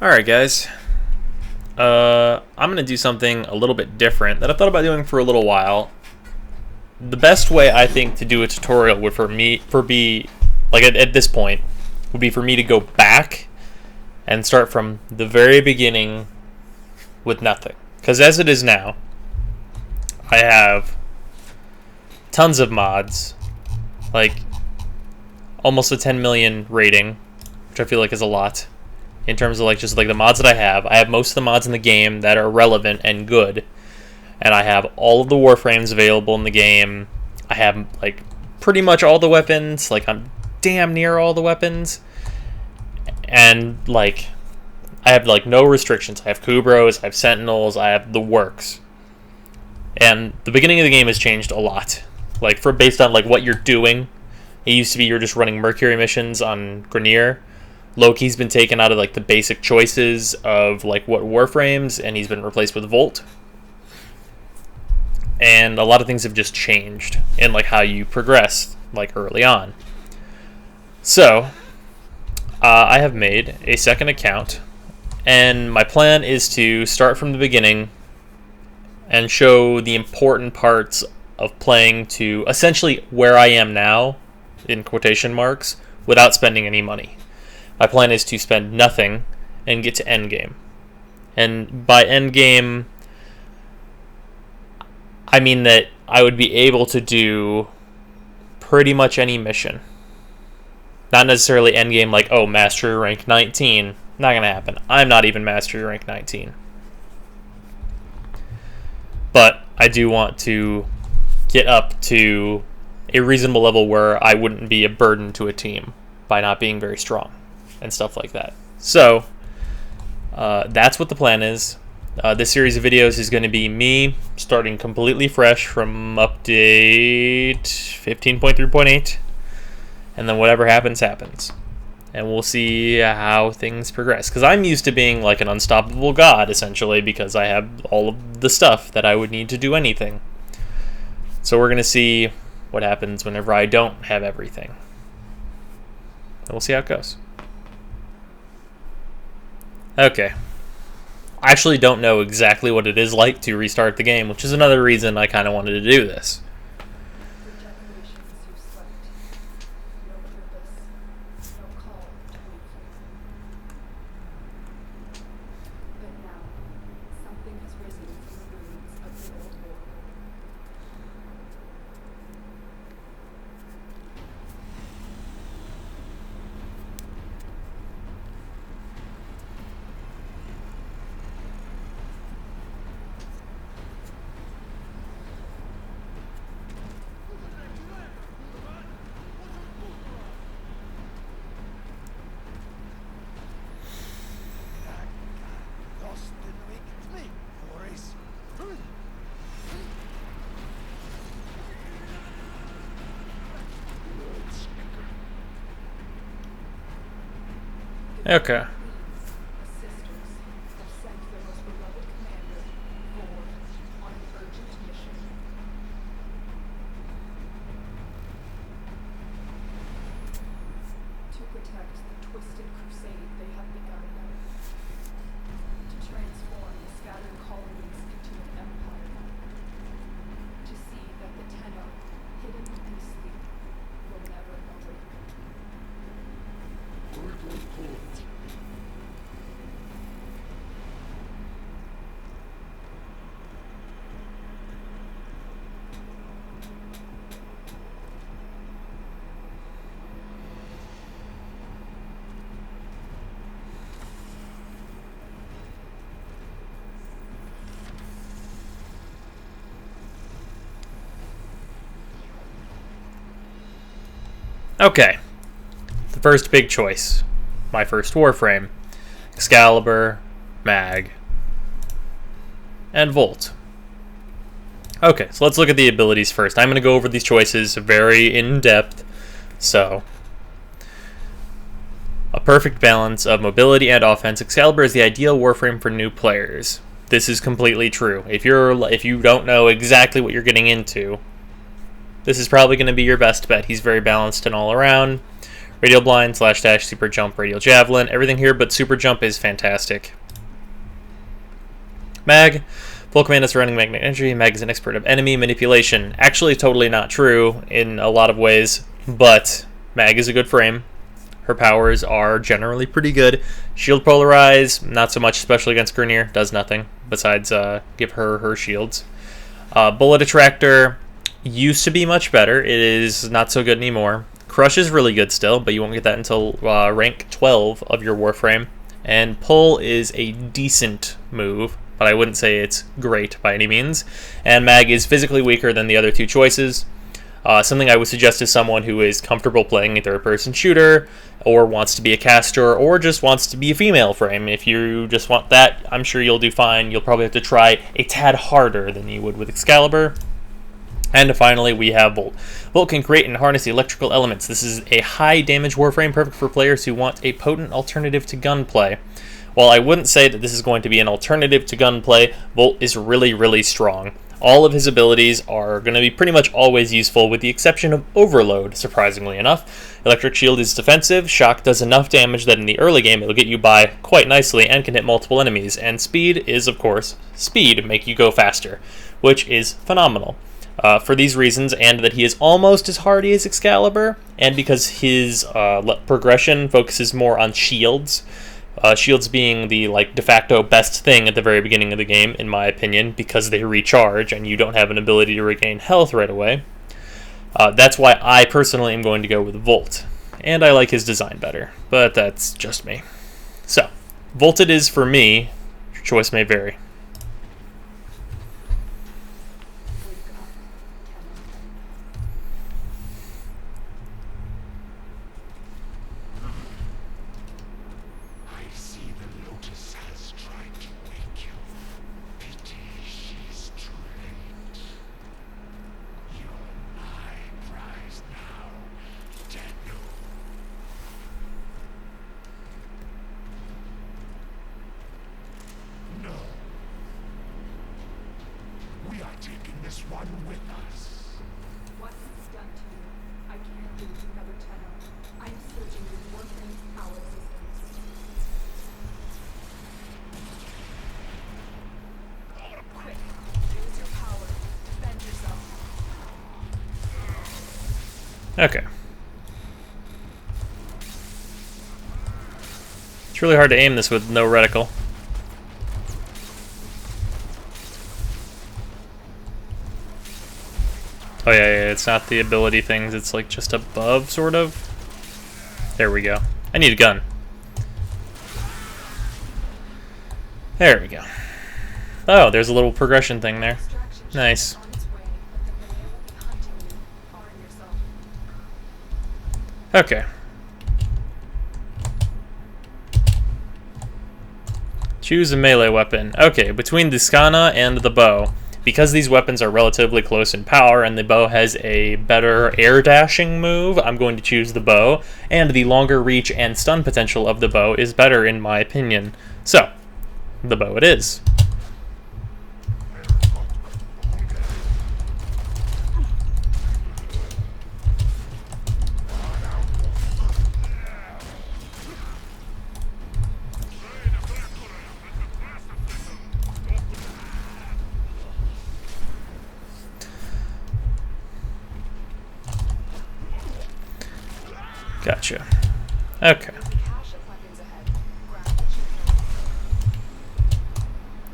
Alright guys, I'm going to do something a little bit different that I've thought about doing for a little while. The best way I think to do a tutorial would at this point, would be for me to go back and start from the very beginning with nothing. Because as it is now, I have tons of mods, like almost a 10 million rating, which I feel like is a lot. In terms of just the mods that I have most of the mods in the game that are relevant and good, and I have all of the Warframes available in the game. I have pretty much all the weapons, I'm damn near all the weapons, and I have no restrictions. I have Kubros, I have Sentinels, I have the works. And the beginning of the game has changed a lot, based on what you're doing. It used to be you're just running Mercury missions on Grenier. Loki's been taken out of the basic choices of what Warframes, and he's been replaced with Volt. And a lot of things have just changed in how you progress early on. So I have made a second account, and my plan is to start from the beginning and show the important parts of playing to essentially where I am now, in quotation marks, without spending any money. My plan is to spend nothing and get to endgame. And by endgame, I mean that I would be able to do pretty much any mission. Not necessarily endgame Mastery Rank 19. Not going to happen. I'm not even Mastery Rank 19. But I do want to get up to a reasonable level where I wouldn't be a burden to a team by not being very strong and stuff like that. So that's what the plan is. This series of videos is going to be me starting completely fresh from update 15.3.8, and then whatever happens, happens. And we'll see how things progress. Because I'm used to being an unstoppable god, essentially, because I have all of the stuff that I would need to do anything. So we're going to see what happens whenever I don't have everything. And we'll see how it goes. Okay. I actually don't know exactly what it is like to restart the game, which is another reason I kind of wanted to do this. Okay. Okay, the first big choice, my first Warframe, Excalibur, Mag, and Volt. Okay, so let's look at the abilities first. I'm going to go over these choices very in-depth. So, a perfect balance of mobility and offense. Excalibur is the ideal Warframe for new players. This is completely true. If you don't know exactly what you're getting into, this is probably going to be your best bet. He's very balanced and all around. Radial blind, slash dash, super jump, radial javelin. Everything here but super jump is fantastic. Mag. Full command of surrounding magnetic energy. Mag is an expert of enemy manipulation. Actually, totally not true in a lot of ways, but Mag is a good frame. Her powers are generally pretty good. Shield polarize, not so much, especially against Grineer. Does nothing besides give her shields. Bullet attractor used to be much better. It is not so good anymore. Crush is really good still, but you won't get that until rank 12 of your Warframe. And pull is a decent move, but I wouldn't say it's great by any means. And Mag is physically weaker than the other two choices. Something I would suggest to someone who is comfortable playing a third-person shooter, or wants to be a caster, or just wants to be a female frame. If you just want that, I'm sure you'll do fine. You'll probably have to try a tad harder than you would with Excalibur. And finally, we have Volt. Volt can create and harness electrical elements. This is a high-damage Warframe, perfect for players who want a potent alternative to gunplay. While I wouldn't say that this is going to be an alternative to gunplay, Volt is really, really strong. All of his abilities are going to be pretty much always useful, with the exception of Overload, surprisingly enough. Electric Shield is defensive, Shock does enough damage that in the early game it'll get you by quite nicely and can hit multiple enemies, and Speed is, of course, Speed, make you go faster, which is phenomenal. For these reasons, and that he is almost as hardy as Excalibur, and because his progression focuses more on shields, shields being the de facto best thing at the very beginning of the game, in my opinion, because they recharge and you don't have an ability to regain health right away. That's why I personally am going to go with Volt, and I like his design better, but that's just me. So, Volt it is for me. Your choice may vary. Okay. It's really hard to aim this with no reticle. Oh yeah, it's not the ability things, it's just above, sort of. There we go. I need a gun. There we go. Oh, there's a little progression thing there. Nice. Okay. Choose a melee weapon. Okay, between the Skana and the bow. Because these weapons are relatively close in power and the bow has a better air dashing move, I'm going to choose the bow. And the longer reach and stun potential of the bow is better in my opinion. So, the bow it is. Gotcha. Okay.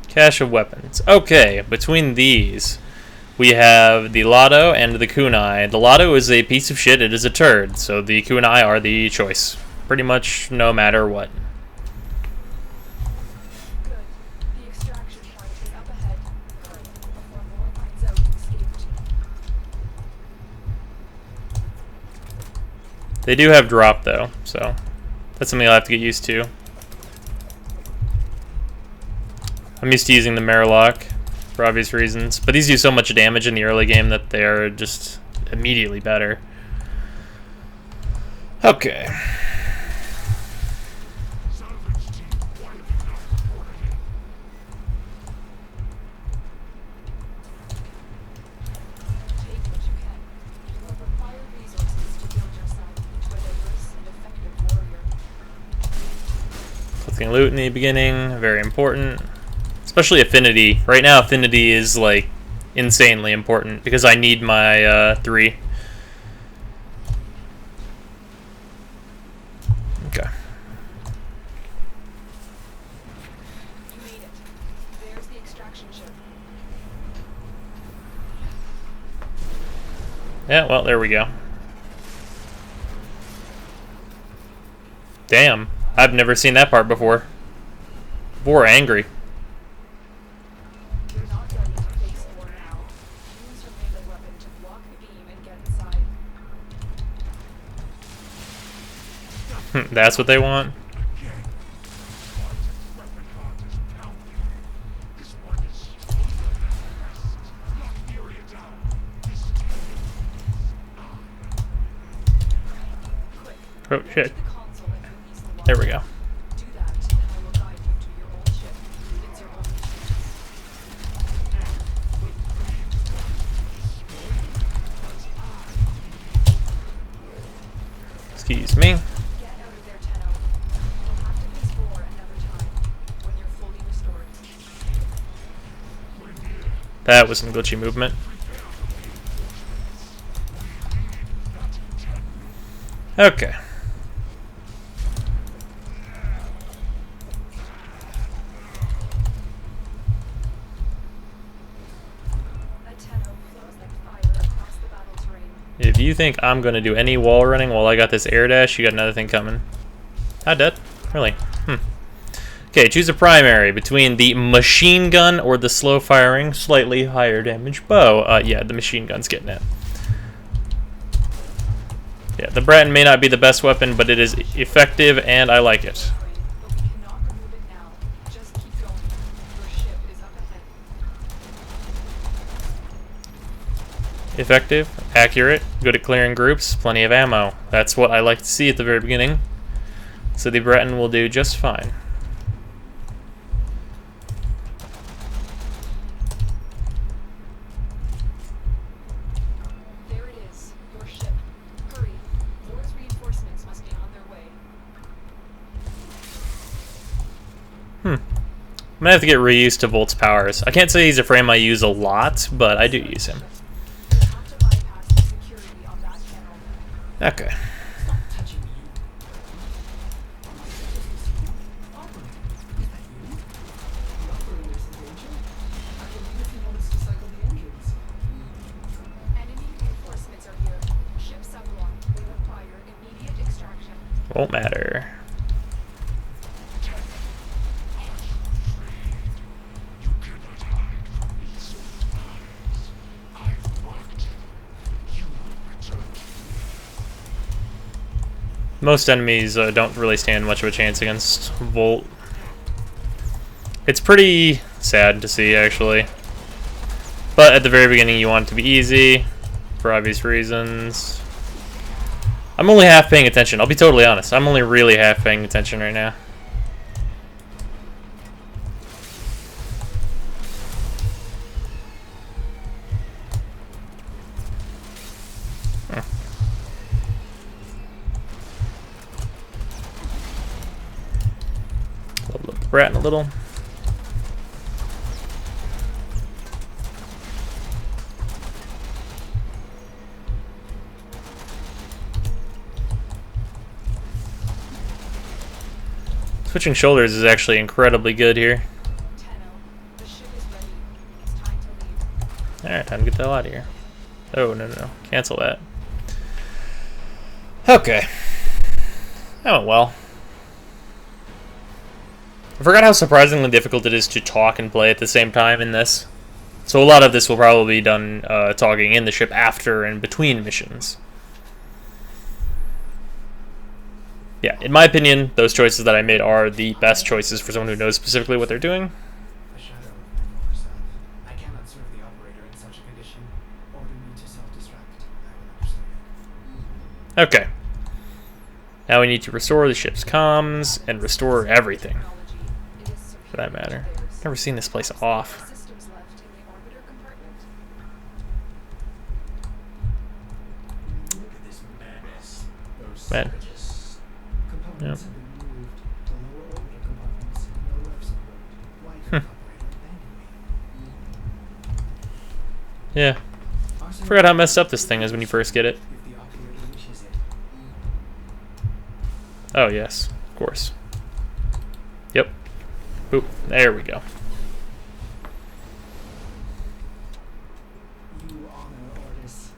Cache of weapons. Okay, between these, we have the Lotto and the Kunai. The Lotto is a piece of shit, it is a turd, so the Kunai are the choice. Pretty much no matter what. They do have drop though, so that's something I'll have to get used to. I'm used to using the Marilock for obvious reasons, but these do so much damage in the early game that they are just immediately better. Okay. Collecting loot in the beginning, very important. Especially affinity. Right now, affinity is like insanely important because I need my 3. Okay. You made it. There's the extraction ship. Yeah, well, there we go. Damn, I've never seen that part before. We're angry. You're not ready to face war now. Use your melee weapon to block the beam and get inside. That's what they want. Oh shit. The console and release the lock. There we go. Do that, and I will guide you to your old ship. It's your only chance. Excuse me. Get out of there, Tenno. You'll have to face war another time when you're fully restored. That was some glitchy movement. Okay. A Tenno flows like fire across the battle terrain. If you think I'm going to do any wall running while I got this air dash, you got another thing coming. Not dead? Really? Okay, choose a primary between the machine gun or the slow firing, slightly higher damage bow. Yeah, the machine gun's getting it. Yeah, the Breton may not be the best weapon, but it is effective and I like it. But we cannot remove it now. Just keep going. Your ship is up ahead. Effective, accurate, good at clearing groups, plenty of ammo. That's what I like to see at the very beginning. So the Breton will do just fine. There it is. Your ship. Hurry. War's reinforcements must be on their way. I'm gonna have to get reused to Volt's powers. I can't say he's a frame I use a lot, but I do use him. You'll have to bypass the security on that channel. Okay. Stop touching me, you. The operator's in danger. I believe if he wants to cycle the engines. Enemy reinforcements are here. Ship Savalon. They require immediate extraction. Won't matter. Most enemies don't really stand much of a chance against Volt. It's pretty sad to see, actually. But at the very beginning, you want it to be easy, for obvious reasons. I'm only half paying attention. I'll be totally honest. I'm only really half paying attention right now. Level up the Brat a little. Switching shoulders is actually incredibly good here. Tenno. The ship is ready. It's time to leave. Alright, time to get the hell out of here. Oh, no. Cancel that. Okay. That went well. I forgot how surprisingly difficult it is to talk and play at the same time in this. So a lot of this will probably be done talking in the ship after and between missions. Yeah, in my opinion, those choices that I made are the best choices for someone who knows specifically what they're doing. A shadow of my former self. I cannot serve the operator in such a condition. Order me to self-destruct. I will understand. Okay. Now we need to restore the ship's comms and restore everything, Technology. It is for that matter. superior to theirs. Never seen this place off. Systems left in the orbiter compartment. Look at this madness. Those Man. savages. Components have been moved to lower orbiter compartments. Yeah. Arsenal Forgot how messed up this thing is when you first get it. if the operator wishes it. Oh, yes. Of course. Yep. Boop. There we go. You honor Ordis.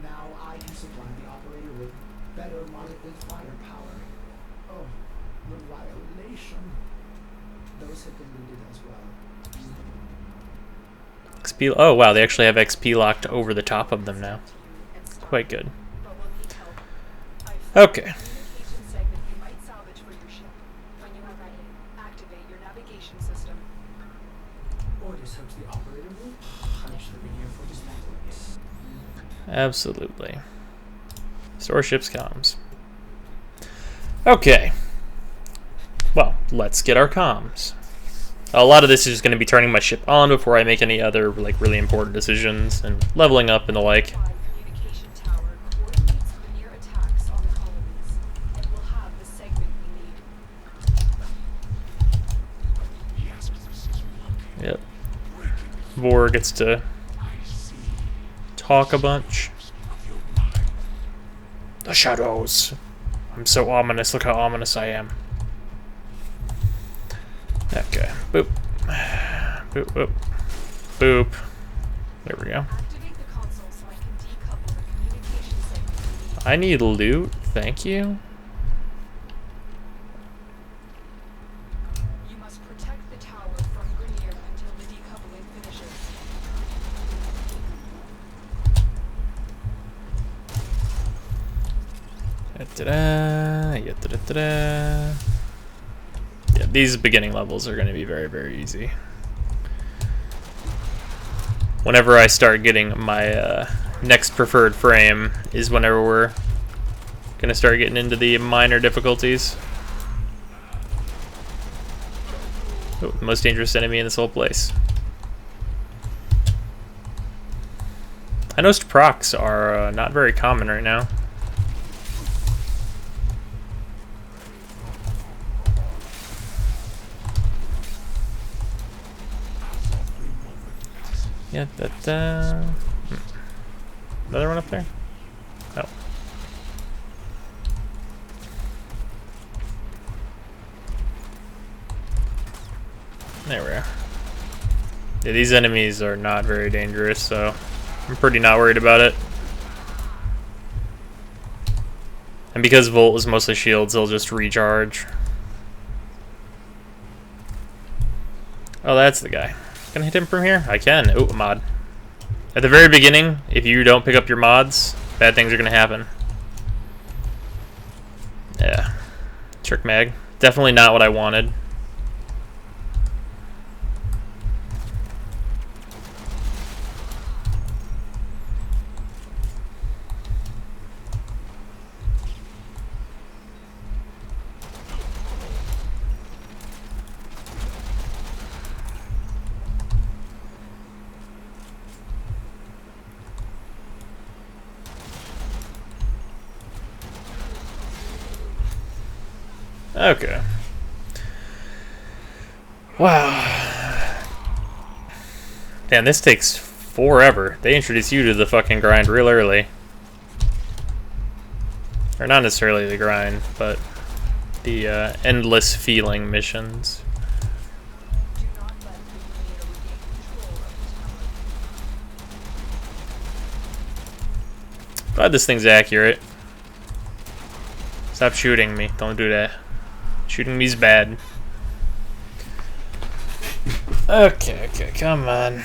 Now I can supply the operator with better molecular firepower. Oh, reviolation. Those have been looted as well. XP. Oh, wow. They actually have XP locked over the top of them now. Quite good. But we'll need help. I've found Okay. a communication segment you might salvage for your ship. When you are ready, activate your navigation system. Ordis hopes the operator will punish the Rainier for dismantling it. Absolutely. Store ship's comms. Okay. Well, let's get our comms. A lot of this is going to be turning my ship on before I make any other like really important decisions and leveling up and the like. Communication tower coordinates linear attacks on the colonies. It will have the segment we need. Yep. Vor gets to talk a bunch. The shadows. I'm so ominous. Look how ominous I am. Okay. Boop. Boop, boop. Boop. There we go. Activate the console so I can decouple the communication segment we need. I need loot. Thank you. You must protect the tower from Grenier until the decoupling finishes. Da-da-da. Yeah, da-da-da-da. Yeah, these beginning levels are going to be very, very easy. Whenever I start getting my next preferred frame is whenever we're going to start getting into the minor difficulties. Oh, the most dangerous enemy in this whole place. I noticed procs are not very common right now. Yeah, that, another one up there? No. There we are. Yeah, these enemies are not very dangerous, so I'm pretty not worried about it. And because Volt was mostly shields, they'll just recharge. Oh, that's the guy. Can I hit him from here? I can. Oh, a mod. At the very beginning, if you don't pick up your mods, bad things are going to happen. Yeah. Trick mag. Definitely not what I wanted. Okay. Wow. Man, this takes forever. They introduce you to the fucking grind real early. Or not necessarily the grind, but the endless feeling missions. Do not let the Grenier regain control of the tower. Glad this thing's accurate. Stop shooting me. Don't do that. Shooting me's bad. Okay, come on.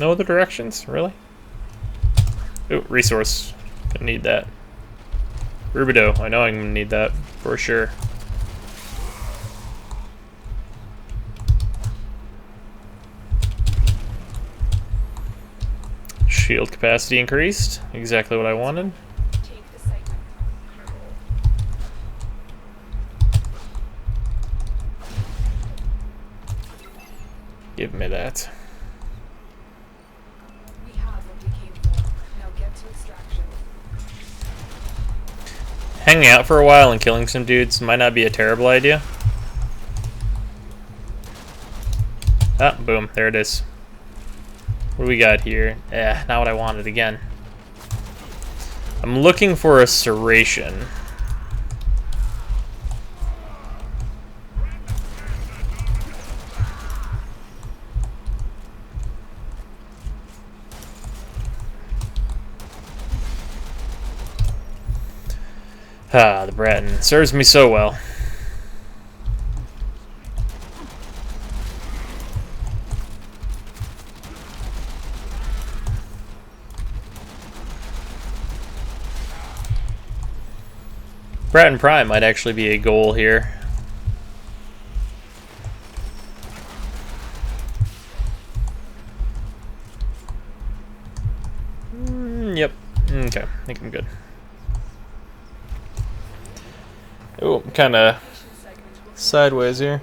No other directions? Really? Ooh, resource. Gonna need that. Rubido. I know I'm gonna need that for sure. Shield capacity increased. Exactly what I wanted. Take the segment. Give me that. We have what we came for. Now get to extraction. hanging out for a while and killing some dudes might not be a terrible idea. Ah, boom, there it is. What do we got here? Not what I wanted again. I'm looking for a serration. Ah, the Breton. Serves me so well. Breton Prime might actually be a goal here. Yep. Okay, I think I'm good. Oh, I'm kind of sideways here.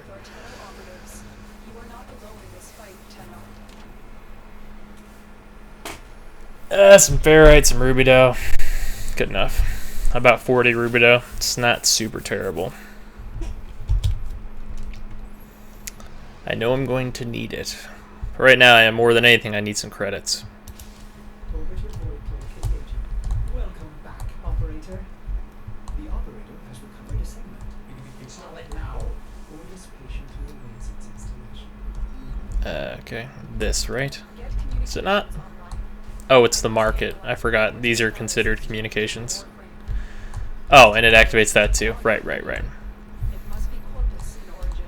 You are not alone in this fight, Tenno. Some ferrite, some rubidoux. Good enough. About 40 rubidoux. It's not super terrible. I know I'm going to need it. But right now, more than anything, I need some credits. Welcome back, operator. The operator has recovered a segment. It's not like now. Oldest patient who remains its installation. Okay, this, right? Get Is it not? communications online. Oh, it's the market. I forgot. These are considered communications. Oh, and it activates that too. Right. It must be Corpus in origin.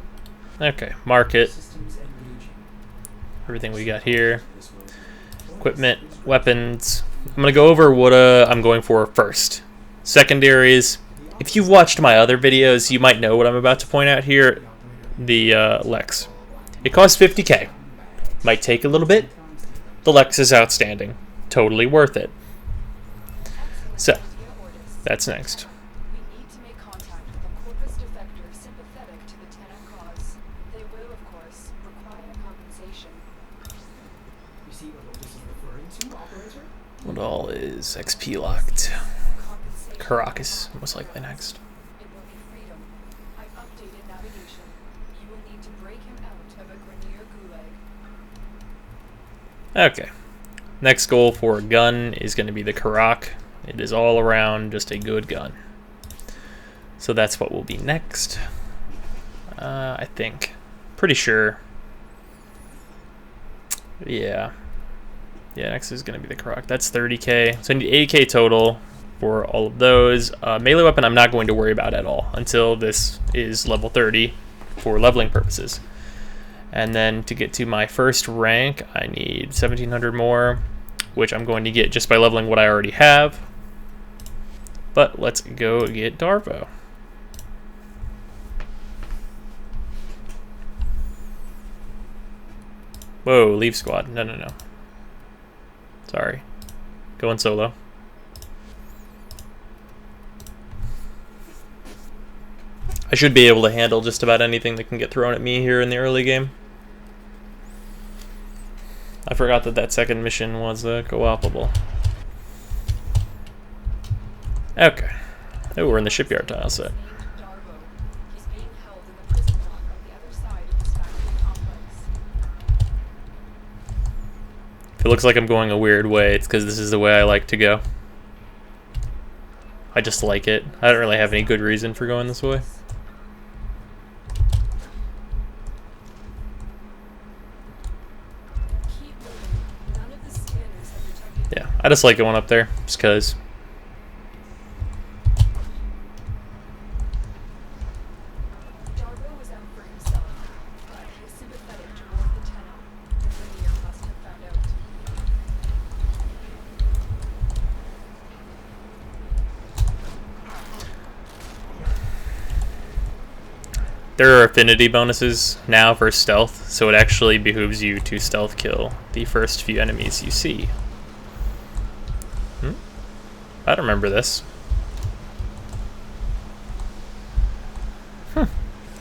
Okay, market. Systems engaging. Everything we got here. Equipment, weapons. I'm going to go over what I'm going for first. Secondaries. If you've watched my other videos, you might know what I'm about to point out here. The Lex. It costs 50k. Might take a little bit. The Lex is outstanding. Totally worth it. So, that's next. We need to make contact with a Corpus defector sympathetic to the Tenno cause. They will, of course, require compensation. You see what this is referring to, operator? What all is XP locked? Compensation. Caracas, most likely next. It will be freedom. I've updated navigation. You will need to break him out of a Grenier gulag. Okay. Next goal for a gun is going to be the Karak. It is all around just a good gun. So that's what will be next. I think. Pretty sure. Yeah. Yeah, next is going to be the Karak. That's 30k. So I need 80k total for all of those. Melee weapon I'm not going to worry about at all until this is level 30 for leveling purposes. And then to get to my first rank, I need 1700 more, which I'm going to get just by leveling what I already have. But let's go get Darvo. Whoa, leave squad. No. Sorry. Going solo. I should be able to handle just about anything that can get thrown at me here in the early game. I forgot that second mission was co-opable. Okay. Oh, we're in the shipyard tile set. Named Darvo. He's being held in the prison dock on the other side of this factory complex. If it looks like I'm going a weird way, it's because this is the way I like to go. I just like it. I don't really have any good reason for going this way. Keep moving. None of the scanners have detected. Yeah, I just like going up there, just because. Darvo was out for himself, but he is sympathetic toward the Tenno. The Grenier must have found out. There are affinity bonuses now for stealth, so it actually behooves you to stealth kill the first few enemies you see. I don't remember this. I don't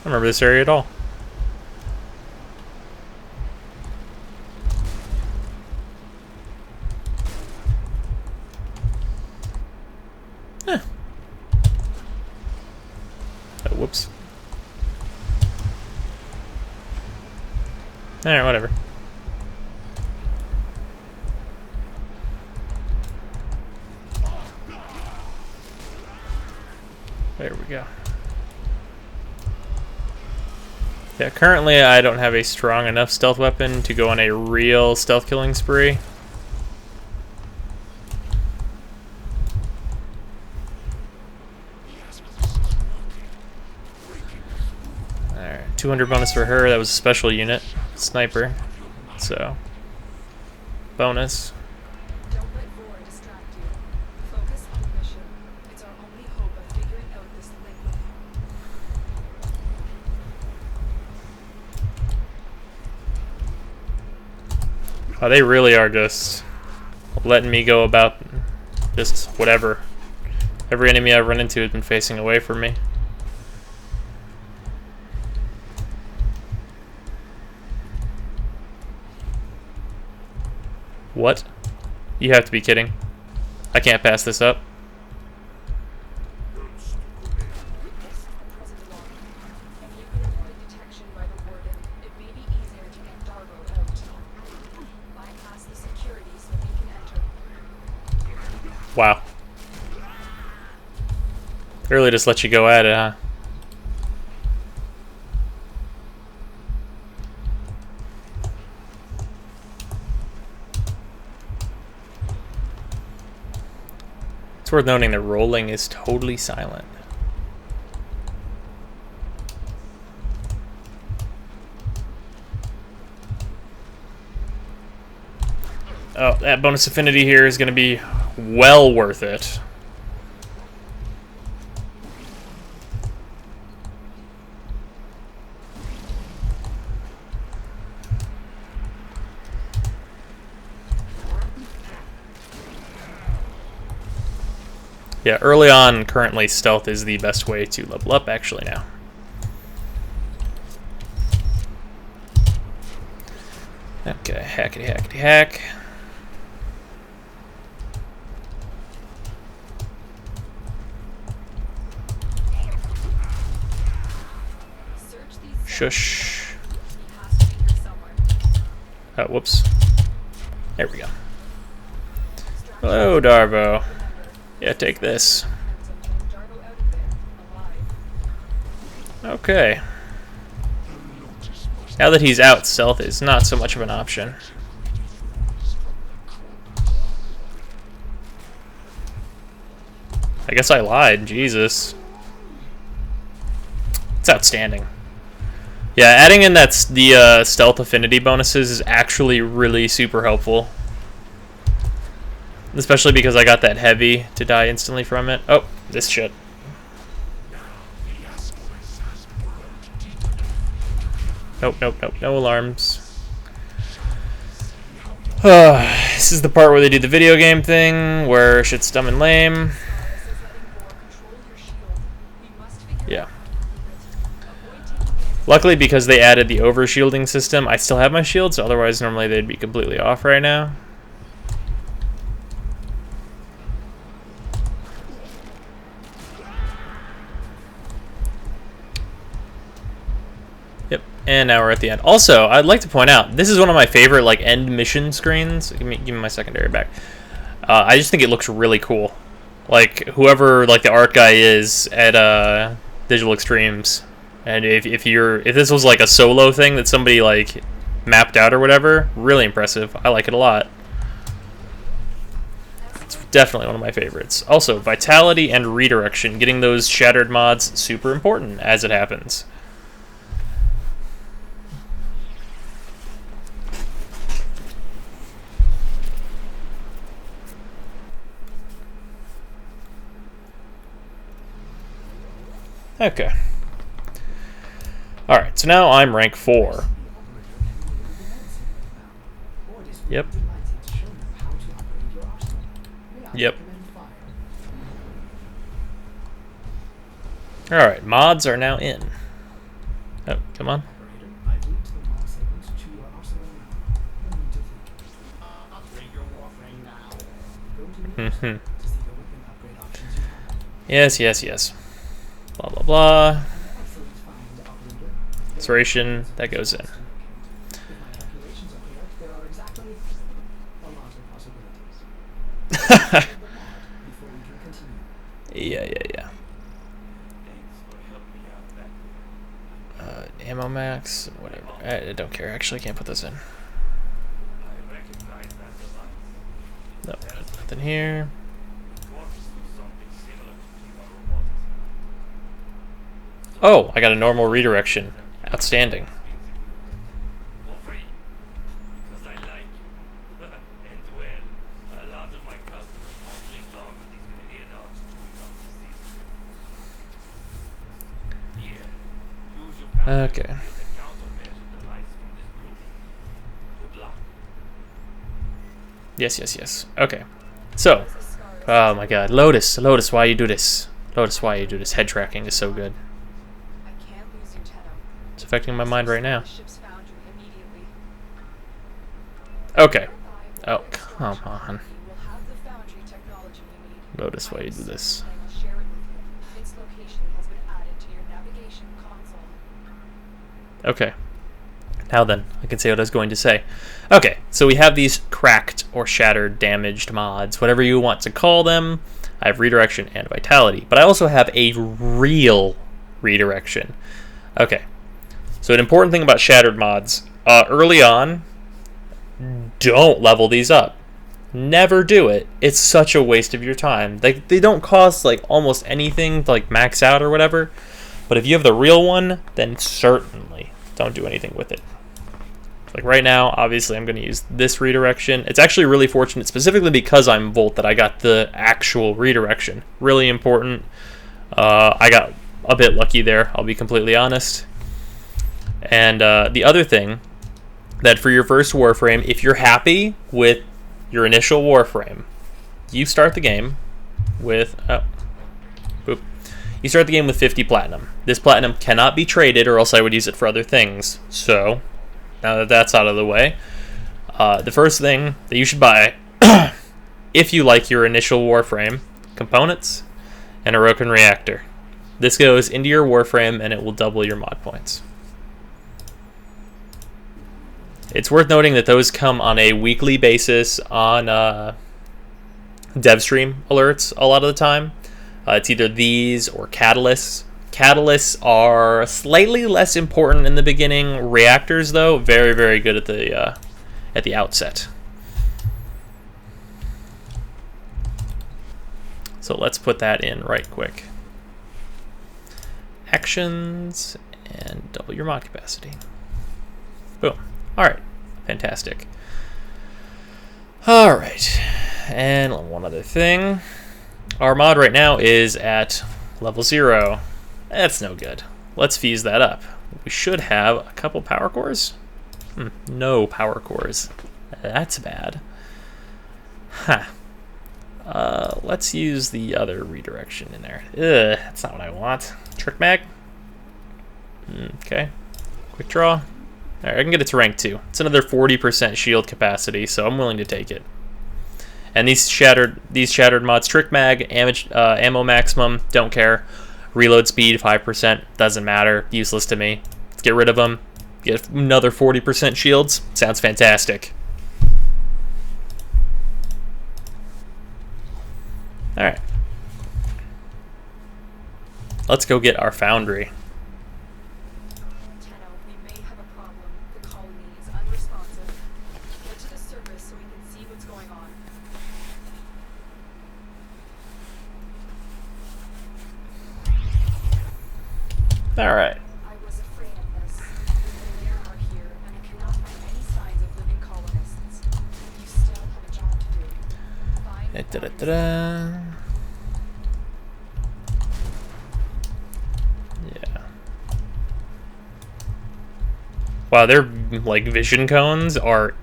remember this area at all. Alright, whatever. There we go. Yeah, currently I don't have a strong enough stealth weapon to go on a real stealth killing spree. Alright, 200 bonus for her. That was a special unit. Sniper. So, bonus. Don't let war distract you. Focus on the mission. It's our only hope of figuring out this liquid. Oh, they really are just letting me go about just whatever. Every enemy I've run into has been facing away from me. What? You have to be kidding. I can't pass this up. Present log. If you could avoid detection by the warden, it may be easier to get Dargo out. Bypass the security so we can enter. Wow. Really just let you go at it, huh? It's worth noting that rolling is totally silent. Oh, that bonus affinity here is going to be well worth it. Yeah, early on, currently, stealth is the best way to level up, actually, now. Okay, hackety hackety hack. Search these Shush. He has to be here somewhere. Oh, whoops. There we go. Hello, Darvo. Yeah, take this. Dargo out of there, alive. Okay. Now that he's out, stealth is not so much of an option. I guess I lied. Jesus. It's outstanding. Yeah, adding in the stealth affinity bonuses is actually really super helpful. Especially because I got that heavy to die instantly from it. Oh, this shit. Nope, nope, nope. No alarms. This is the part where they do the video game thing, where shit's dumb and lame. Yeah. Luckily, because they added the over-shielding system, I still have my shields, otherwise normally they'd be completely off right now. Yep, and now we're at the end. Also, I'd like to point out, this is one of my favorite like end mission screens. Give me my secondary back. I just think it looks really cool. Like, whoever like the art guy is at Digital Extremes. And if this was like a solo thing that somebody like mapped out or whatever, really impressive. I like it a lot. It's definitely one of my favorites. Also, vitality and redirection, getting those shattered mods, super important as it happens. Okay. Alright, so now I'm rank 4. Yep. Yep. Alright, mods are now in. Oh, come on. Mm-hmm. Yes, yes, yes. Blah, blah, blah. Restoration, that goes in. before we can continue. Yeah. Ammo max, whatever. I don't care. Actually, I can't put this in. No, nothing here. Oh, I got a normal redirection. Outstanding. Okay. Yes. Okay. So, oh my god. Lotus, why you do this? Lotus, why you do this? Head tracking is so good. I can't lose you, Tenno. It's affecting my mind right now. The ship's foundry immediately. Okay. Oh, come on. We'll have the foundry technology you need. Lotus, why you do this? I will share it with you. Its location has been added to your navigation console. Okay. Now then, I can say what I was going to say. Okay, so we have these cracked or shattered, damaged mods, whatever you want to call them. I have redirection and vitality, but I also have a real redirection. Okay, so an important thing about shattered mods, early on, don't level these up. Never do it. It's such a waste of your time. They don't cost like almost anything to like max out or whatever, but if you have the real one, then certainly don't do anything with it. Like right now, obviously I'm going to use this redirection. It's actually really fortunate, specifically because I'm Volt, that I got the actual redirection. Really important. I got a bit lucky there, I'll be completely honest. And the other thing, that for your first Warframe, if you're happy with your initial Warframe, you start the game with... You start the game with 50 platinum. This platinum cannot be traded, or else I would use it for other things. So, now that that's out of the way, the first thing that you should buy, if you like your initial Warframe, components and a Roken reactor. This goes into your Warframe and it will double your mod points. It's worth noting that those come on a weekly basis on DevStream alerts a lot of the time. It's either these or catalysts. Catalysts are slightly less important in the beginning. Reactors, though, very, very good at the outset. So let's put that in right quick. Actions and double your mod capacity. Boom. All right. Fantastic. All right. And one other thing. Our mod right now is at level 0. That's no good. Let's fuse that up. We should have a couple power cores. No power cores. That's bad. Huh. Let's use the other redirection in there. Ugh, that's not what I want. Trick mag. Okay. Quick draw. Alright, I can get it to rank 2. It's another 40% shield capacity, so I'm willing to take it. And these shattered mods, Trick Mag, ammo maximum, don't care. Reload speed, 5%, doesn't matter, useless to me. Let's get rid of them. Get another 40% shields, sounds fantastic. Alright. Let's go get our foundry. Tenno, we may have a problem. The colony is unresponsive. Get to the surface so we can see what's going on. Alright. I was afraid of this. The Lair are here, and I cannot find any signs of living colonists. You still have a job to do. Find the Da-da-da-da. Yeah. Wow, their like vision cones are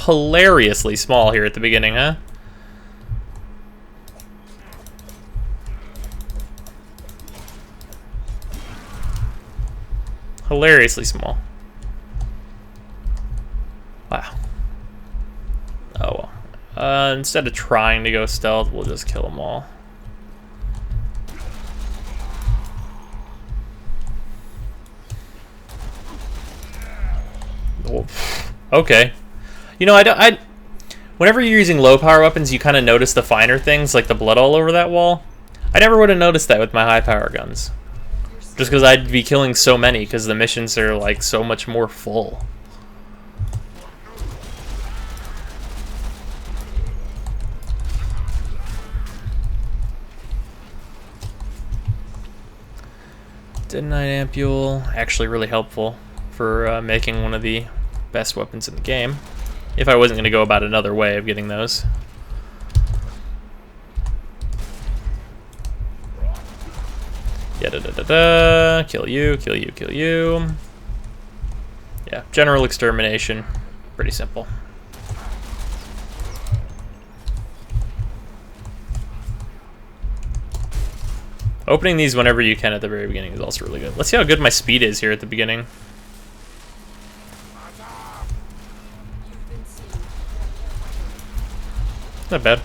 hilariously small here at the beginning, huh? Hilariously small. Wow. Oh well. Instead of trying to go stealth, we'll just kill them all. Oh, okay. You know, Whenever you're using low power weapons, you kind of notice the finer things, like the blood all over that wall. I never would have noticed that with my high power guns. Just because I'd be killing so many, because the missions are like so much more full. Detonite ampule, actually really helpful for making one of the best weapons in the game. If I wasn't going to go about another way of getting those. Yeah, da-da-da-da. Kill you, kill you, kill you. Yeah, general extermination. Pretty simple. Opening these whenever you can at the very beginning is also really good. Let's see how good my speed is here at the beginning. Not bad.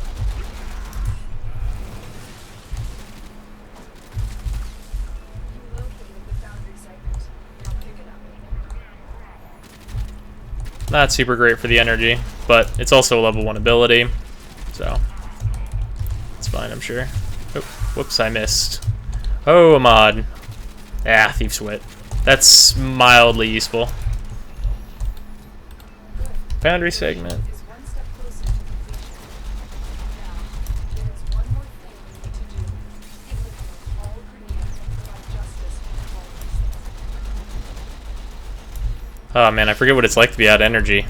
Not super great for the energy, but it's also a level 1 ability, so it's fine, I'm sure. Oh, whoops, I missed. Oh, a mod. Ah, Thief's Wit. That's mildly useful. Boundary segment. Oh man, I forget what it's like to be out of energy.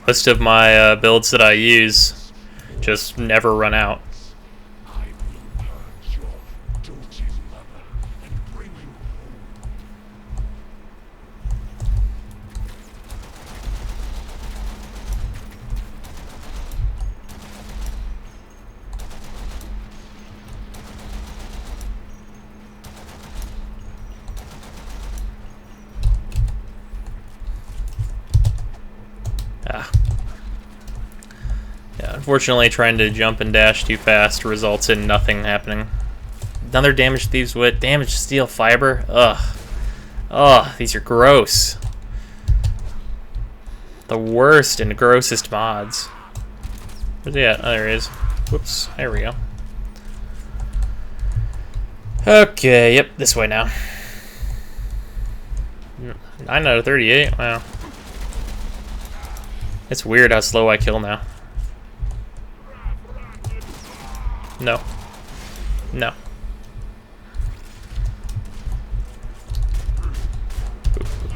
Most of my builds that I use just never run out. Yeah, unfortunately, trying to jump and dash too fast results in nothing happening. Another damaged Thieves' Wit, damaged steel fiber. Ugh. Ugh, these are gross. The worst and grossest mods. Where's he at? Oh, there he is. Whoops, there we go. Okay, yep, this way now. 9 out of 38, wow. It's weird how slow I kill now. No. No.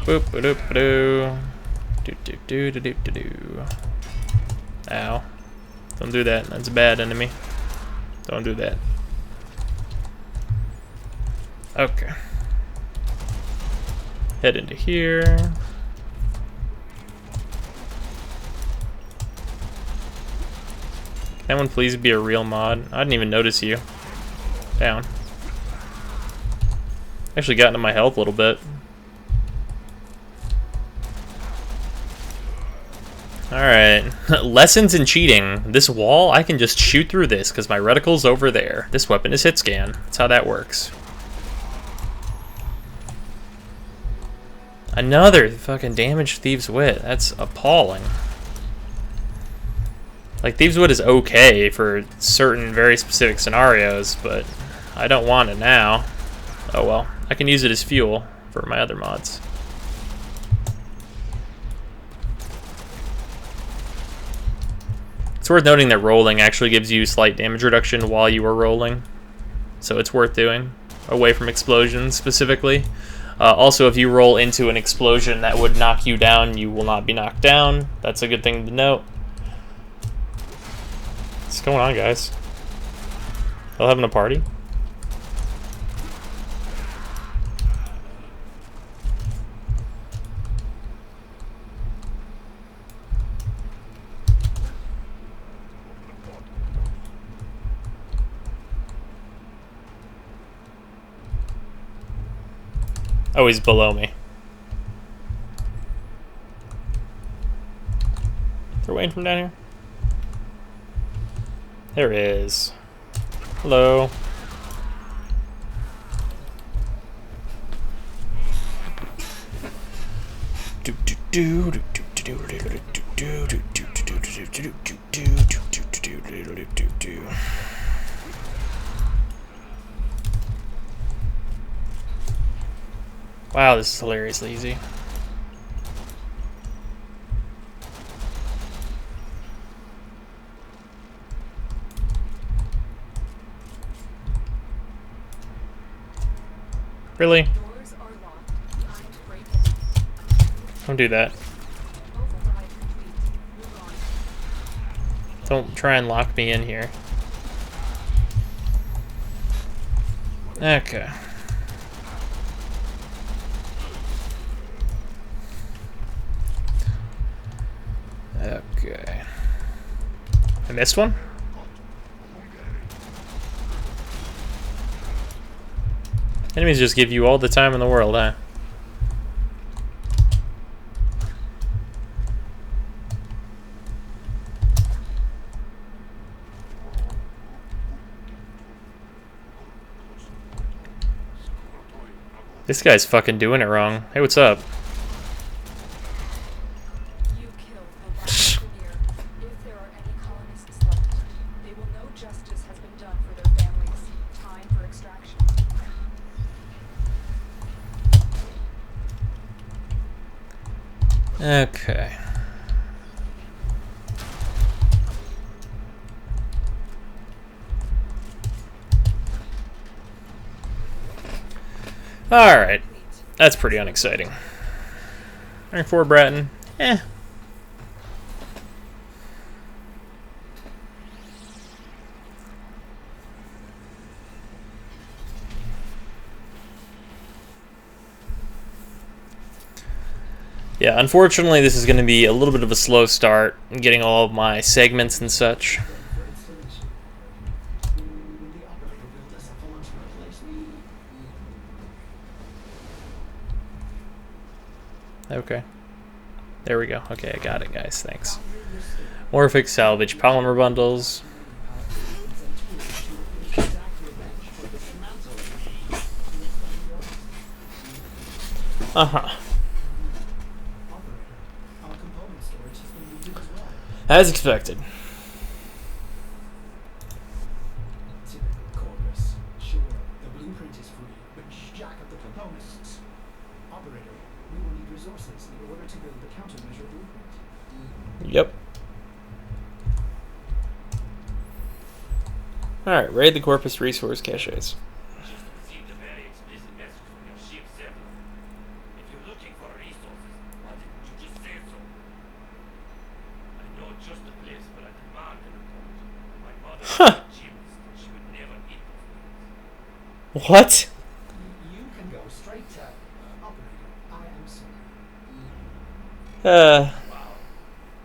Boop, boop, boop, boop, do, do, do, do, do, do, do. Ow. Don't do that. That's a bad enemy. Don't do that. Okay. Head into here. Can that one please be a real mod? I didn't even notice you. Down. Actually got into my health a little bit. Alright. Lessons in cheating. This wall, I can just shoot through this because my reticle's over there. This weapon is hit scan. That's how that works. Another fucking damaged Thieves' Wit. That's appalling. Like, Thieves' Wit is okay for certain very specific scenarios, but I don't want it now. Oh well. I can use it as fuel for my other mods. It's worth noting that rolling actually gives you slight damage reduction while you are rolling. So it's worth doing, away from explosions specifically. Also, if you roll into an explosion that would knock you down, you will not be knocked down. That's a good thing to note. What's going on, guys? Y'all having a party? Oh, he's below me. They're waiting from down here. There is. Hello. Do do do do do do do do do do do Wow, this is hilariously easy. Really? Doors are locked. Time to break in. Don't do that. Override complete. Move on. Don't try and lock me in here. Okay. Okay. I missed one? Enemies just give you all the time in the world, huh? This guy's fucking doing it wrong. Hey, what's up? You killed the last engineer. If there are any colonists left, they will know justice has been done for their families. Time for extraction. Okay. Alright. That's pretty unexciting. Rank 4 Bratton. Eh. Yeah, unfortunately this is going to be a little bit of a slow start in getting all of my segments and such. For installation. The operator built us a launch to replace me. Okay. There we go. Okay, I got it, guys. Thanks. Boundary restored. Morphic salvage polymer bundles. Power systems and tools to exact revenge for dismantling. Uh-huh. Operator, our component storage has been looted as well. As expected. Typical Corvus. Sure, the blueprint is free, but jack up the components. Operator, we will need resources in order to build the countermeasure blueprint. Yep. Alright, raid the Corpus resource caches. Just received a very explicit message from your ship, Zebra. If you're looking for resources, why didn't you just say so? I know just the place, but I demand a report. My mother was a gymnast, and she would never eat those things. What? You can go straight to operator. I am sorry. Wow.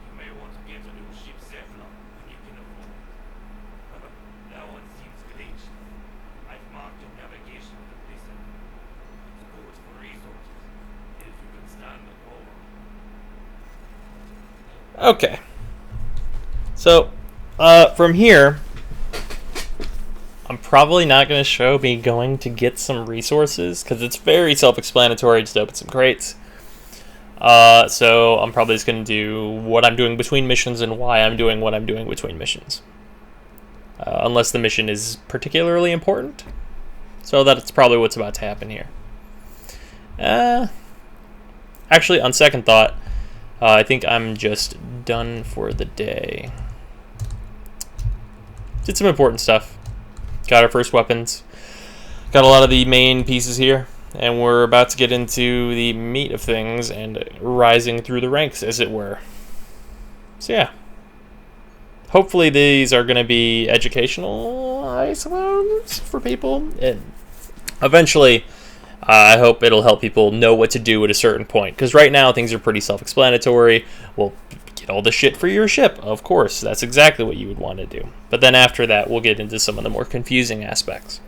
You may want to get a new ship, Zebra, when you can afford it. That one seems glitched. I've marked your navigation with a listen. It's good for resources, if you can stand the cold. Okay. So, from here, I'm probably not going to show me going to get some resources, because it's very self-explanatory, just open some crates. So I'm probably just going to do what I'm doing between missions and why I'm doing what I'm doing between missions. Unless the mission is particularly important. So that's probably what's about to happen here. Actually, on second thought, I think I'm just done for the day. Did some important stuff. Got our first weapons. Got a lot of the main pieces here. And we're about to get into the meat of things and rising through the ranks, as it were. So yeah. Hopefully these are going to be educational, I suppose, for people. And eventually, I hope it'll help people know what to do at a certain point. Because right now, things are pretty self-explanatory. Well, get all the shit for your ship, of course. That's exactly what you would want to do. But then after that, we'll get into some of the more confusing aspects.